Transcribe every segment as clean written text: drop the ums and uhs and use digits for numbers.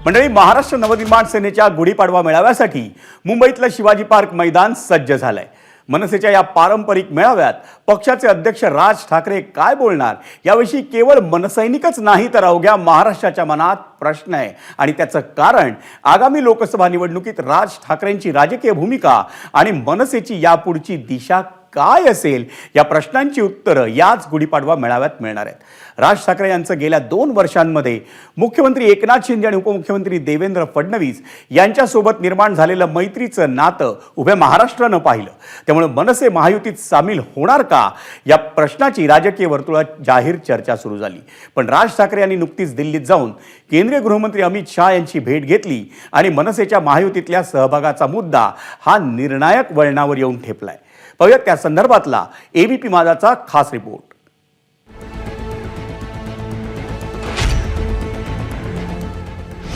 मंडळी, महाराष्ट्र नवनिर्माण सेनेच्या गुढीपाडवा मेळाव्यासाठी मुंबईतलं शिवाजी पार्क मैदान सज्ज झालंय। मनसेच्या या पारंपरिक मेळाव्यात पक्षाचे अध्यक्ष राज ठाकरे काय बोलणार याविषयी केवळ मनसैनिकच नाही तर अवघ्या महाराष्ट्राच्या मनात प्रश्न आहे आणि त्याचं कारण आगामी लोकसभा निवडणुकीत राज ठाकरेंची राजकीय भूमिका आणि मनसेची यापुढची दिशा काय असेल या प्रश्नांची उत्तरं याच गुढीपाडवा मेळाव्यात मिळणार आहेत। राज ठाकरे यांचं गेल्या 2 वर्षांमध्ये मुख्यमंत्री एकनाथ शिंदे आणि उपमुख्यमंत्री देवेंद्र फडणवीस यांच्यासोबत निर्माण झालेलं मैत्रीचं नातं उभ्या महाराष्ट्रानं पाहिलं। त्यामुळे मनसे महायुतीत सामील होणार का या प्रश्नाची राजकीय वर्तुळात जाहीर चर्चा सुरू झाली। पण राज ठाकरे यांनी नुकतीच दिल्लीत जाऊन केंद्रीय गृहमंत्री अमित शहा यांची भेट घेतली आणि मनसेच्या महायुतीतल्या सहभागाचा मुद्दा हा निर्णायक वळणावर येऊन ठेपलाय। पाहूया त्या संदर्भातला एबीपी माझाचा खास रिपोर्ट।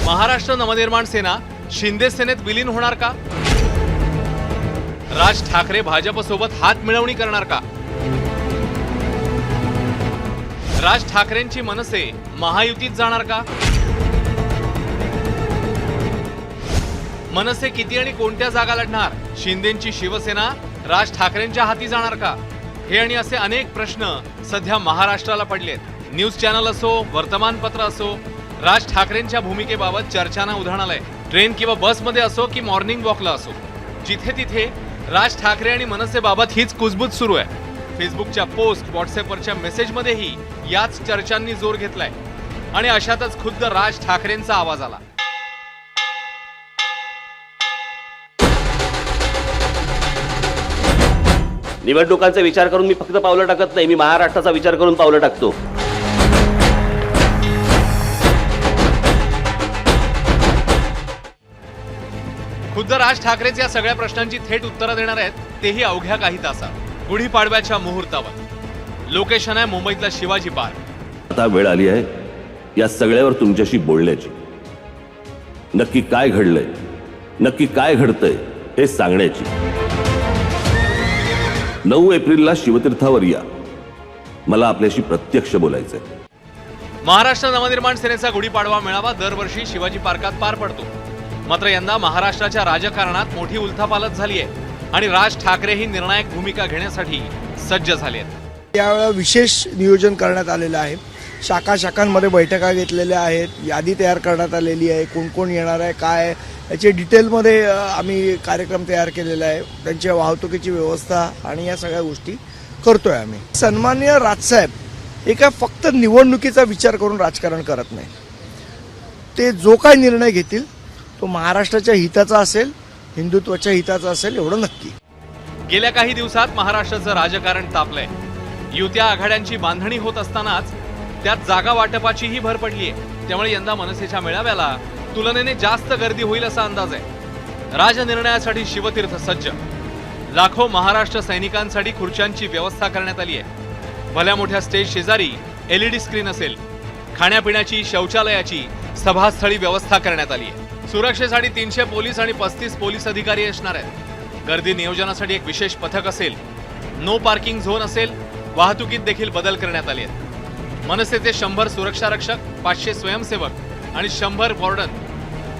महाराष्ट्र नवनिर्माण सेना शिंदे सेनेत विलीन होणार का? राज ठाकरे भाजप सोबत हात मिळवणी करणार का? राज ठाकरेंची मनसे महायुतीत जाणार का? मनसे किती आणि कोणत्या जागा लढणार? शिंदेंची शिवसेना राज ठाकरेंच्या हाती जाणार का? हे आणि असे अनेक प्रश्न सध्या महाराष्ट्राला पडलेत। न्यूज चॅनल असो, वर्तमानपत्र असो, राज ठाकरेंच्या भूमिकेबाबत चर्चांना उधाण आलंय। ट्रेन किंवा बसमध्ये असो की मॉर्निंग वॉकला असो, जिथे तिथे राज ठाकरे आणि मनसेबाबत हीच कुजबूज सुरू आहे। फेसबुकच्या पोस्ट, व्हॉट्सअपवरच्या मेसेजमध्येही याच चर्चांनी जोर घेतलाय आणि अशातच खुद्द राज ठाकरेंचा आवाज आला। निवडणुकांचा विचार करून मी फक्त पावलं टाकत नाही, मी महाराष्ट्राचा विचार करून पावलं टाकतो। खुद्द राज ठाकरेच या सगळ्या प्रश्नांची थेट उत्तरं देणार आहेत, तेही अवघ्या काही तासात। गुढीपाडव्याच्या मुहूर्तावर लोकेशन आहे मुंबईतला शिवाजी पार्क। आता वेळ आली आहे या सगळ्यावर तुमच्याशी बोलण्याची। नक्की काय घडलंय, नक्की काय घडतंय हे सांगण्याची। 9 एप्रिलला शिवतीर्थावर या, मला आपल्याशी प्रत्यक्ष बोलायचंय। महाराष्ट्र नवनिर्माण सेनेचा गुढीपाडवा मेळावा दरवर्षी शिवाजी पार्कात पार पडतो, मात्र यंदा महाराष्ट्राच्या राजकारणात मोठी उलथापालथ झाली आहे आणि राज ठाकरे ही निर्णायक भूमिका घेण्यासाठी सज्ज झाले आहेत। यावेळेला विशेष नियोजन करण्यात आलेलं आहे। शाखांमध्ये बैठका घेतलेल्या आहेत, यादी तयार करण्यात आलेली आहे, कोण कोण येणार आहे, काय याचे डिटेलमध्ये आम्ही कार्यक्रम तयार केलेला आहे। त्यांच्या वाहतुकीची व्यवस्था आणि या सगळ्या गोष्टी करतोय आम्ही। सन्माननीय राजसाहेब एका फक्त निवडणुकीचा विचार करून राजकारण करत नाही, ते जो काय निर्णय घेतील तो महाराष्ट्राच्या हिताचा असेल, हिंदुत्वाच्या हिताचा असेल एवढं नक्की। गेल्या काही दिवसात महाराष्ट्राचं राजकारण तापलंय। युत्या आघाड्यांची बांधणी होत असतानाच त्यात जागा वाटपाचीही भर पडलीय। त्यामुळे यंदा मनसेच्या मेळाव्याला तुलनेने जास्त गर्दी होईल असा अंदाज आहे। राजनिर्णयासाठी शिवतीर्थ सज्ज, लाखो महाराष्ट्र सैनिकांसाठी खुर्च्यांची व्यवस्था करण्यात आली आहे। भल्या मोठ्या स्टेज शेजारी LED स्क्रीन असेल, खाण्यापिण्याची, शौचालयाची, सभास्थळी व्यवस्था करण्यात आली आहे। सुरक्षेसाठी 300 पोलीस आणि 35 पोलीस अधिकारी असणार आहेत। गर्दी नियोजनासाठी एक विशेष पथक असेल, नो पार्किंग झोन असेल, वाहतुकीत देखील बदल करण्यात आले आहेत। मनसेचे 100 सुरक्षा रक्षक, 500 स्वयंसेवक आणि 100 वॉर्डन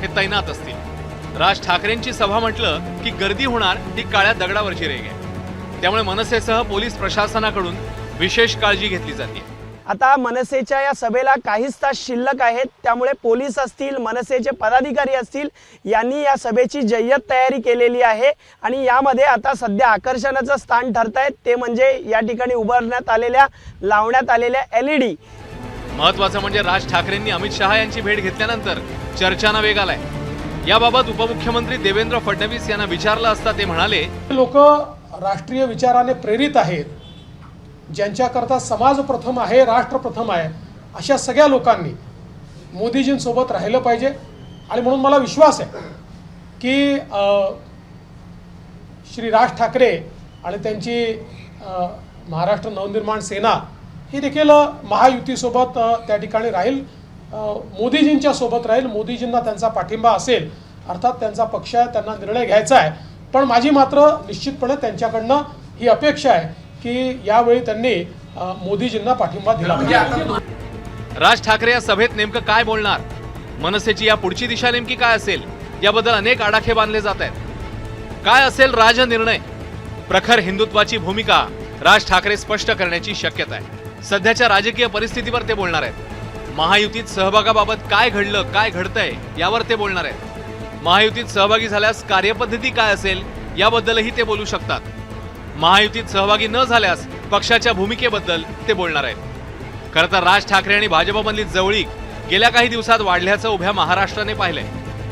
हे तैनात असतील। राज ठाकरेंची सभा म्हटलं की गर्दी होणार ही काळ्या दगडावरची रेघ आहे। त्यामुळे मनसेसह पोलीस प्रशासनाकडून विशेष काळजी घेतली जाते। आता मनसेच्या या सभेला काहीच तास शिल्लक आहेत, त्यामुळे पोलीस असतील, मनसेचे पदाधिकारी असतील यांनी या सभेची जय्यत तयारी केलेली आहे आणि यामध्ये आता सध्या आकर्षणाचं स्थान ठरत आहे ते म्हणजे या ठिकाणी लावण्यात आलेल्या LED। महत्वाचं म्हणजे राज ठाकरेंनी अमित शहा यांची भेट घेतल्यानंतर चर्चांना वेग आलाय। याबाबत उपमुख्यमंत्री देवेंद्र फडणवीस यांना विचारलं असता ते म्हणाले, लोक राष्ट्रीय विचाराने प्रेरित आहेत, ज्यांच्याकरता समाज प्रथम आहे, राष्ट्र प्रथम आहे, अशा सगळ्या लोकांनी मोदीजींसोबत राहिलं पाहिजे। आणि म्हणून मला विश्वास आहे की श्री राज ठाकरे आणि त्यांची महाराष्ट्र नवनिर्माण सेना ही देखील महायुतीसोबत त्या ठिकाणी राहील, मोदीजींच्या सोबत राहील। मोदीजींना त्यांचा पाठिंबा असेल, अर्थात त्यांचा पक्ष आहे, त्यांना निर्णय घ्यायचा आहे। पण माझी मात्र निश्चितपणे त्यांच्याकडनं ही अपेक्षा आहे की यावेळी त्यांनी मोदीजींना पाठिंबा दिला पाहिजे। राज ठाकरे या सभेत नेमकं काय बोलणार? मनसेची या पुढची दिशा नेमकी काय असेल याबद्दल अनेक आडाखे बांधले जात आहेत। काय असेल राज निर्णय? प्रखर हिंदुत्वाची भूमिका राज ठाकरे स्पष्ट करण्याची शक्यता आहे। सध्याच्या राजकीय परिस्थितीवर ते बोलणार आहेत। महायुतीत सहभागाबाबत काय घडलं, काय घडतंय यावर ते बोलणार आहेत। महायुतीत सहभागी झाल्यास कार्यपद्धती काय असेल याबद्दलही ते बोलू शकतात। महायुतीत सहभागी न झाल्यास पक्षाच्या भूमिकेबद्दल ते बोलणार आहेत। खरं तर राज ठाकरे आणि भाजपमधली जवळीक गेल्या काही दिवसात वाढल्याचं उभ्या महाराष्ट्राने पाहिलंय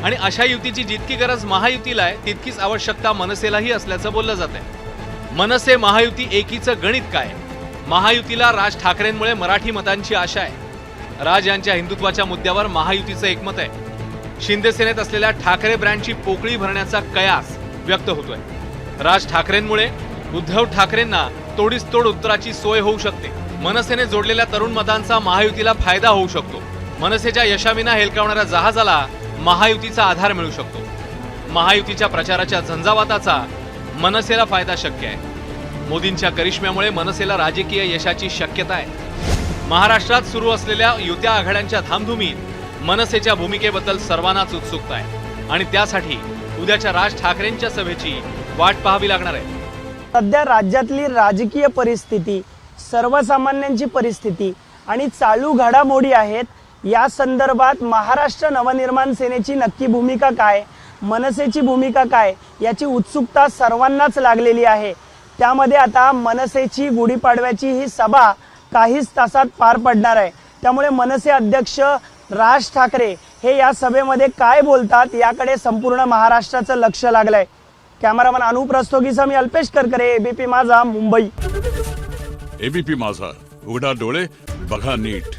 आणि अशा युतीची जितकी गरज महायुतीला आहे तितकीच आवश्यकता मनसेलाही असल्याचं बोललं जातंय। मनसे महायुती एकीचं गणित काय? महायुतीला राज ठाकरेंमुळे मराठी मतांची आशा आहे। राज यांच्या हिंदुत्वाच्या मुद्द्यावर महायुतीचं एकमत आहे। शिंदे सेनेत असलेल्या ठाकरे ब्रँडची पोकळी भरण्याचा कयास व्यक्त होतोय। राज ठाकरेंमुळे उद्धव ठाकरेंना तोडीस तोड उत्तराची सोय होऊ शकते। मनसेने जोडलेल्या तरुण मतांचा महायुतीला फायदा होऊ शकतो। मनसेच्या यशाविना हेलकावणाऱ्या जहाजाला महायुतीचा आधार मिळू शकतो। महायुतीच्या प्रचाराच्या झंझावाताचा मनसेला फायदा शक्य आहे। मोदींच्या करिश्म्यामुळे मनसेला राजकीय यशाची शक्यता आहे। महाराष्ट्रात सुरू असलेल्या युत्या आघाड्यांच्या धामधुमीत मनसेच्या भूमिकेबद्दल सर्वांनाच उत्सुकता आहे आणि त्यासाठी उद्याच्या राज ठाकरेंच्या सभेची वाट पाहावी लागणार आहे। सध्या राज्यातली राजकीय परिस्थिती, सर्वसामान्यांची परिस्थिती आणि चालू घडामोडी आहेत, या संदर्भात महाराष्ट्र नवनिर्माण सेनेची नक्की भूमिका काय, मनसेची भूमिका काय याची उत्सुकता सर्वांनाच लागलेली आहे। त्यामध्ये आता मनसेची गुढीपाडव्याची ही सभा काहीच तासात पार पडणार आहे। त्यामुळे मनसे अध्यक्ष राज ठाकरे हे या सभेमध्ये काय बोलतात याकडे संपूर्ण महाराष्ट्राचं लक्ष लागलंय। कॅमेरामन अनुप रस्तोगीसह मी अल्पेश करकरे, एबीपी माझा, मुंबई। एबीपी माझा, उघडा डोळे बघा नीट।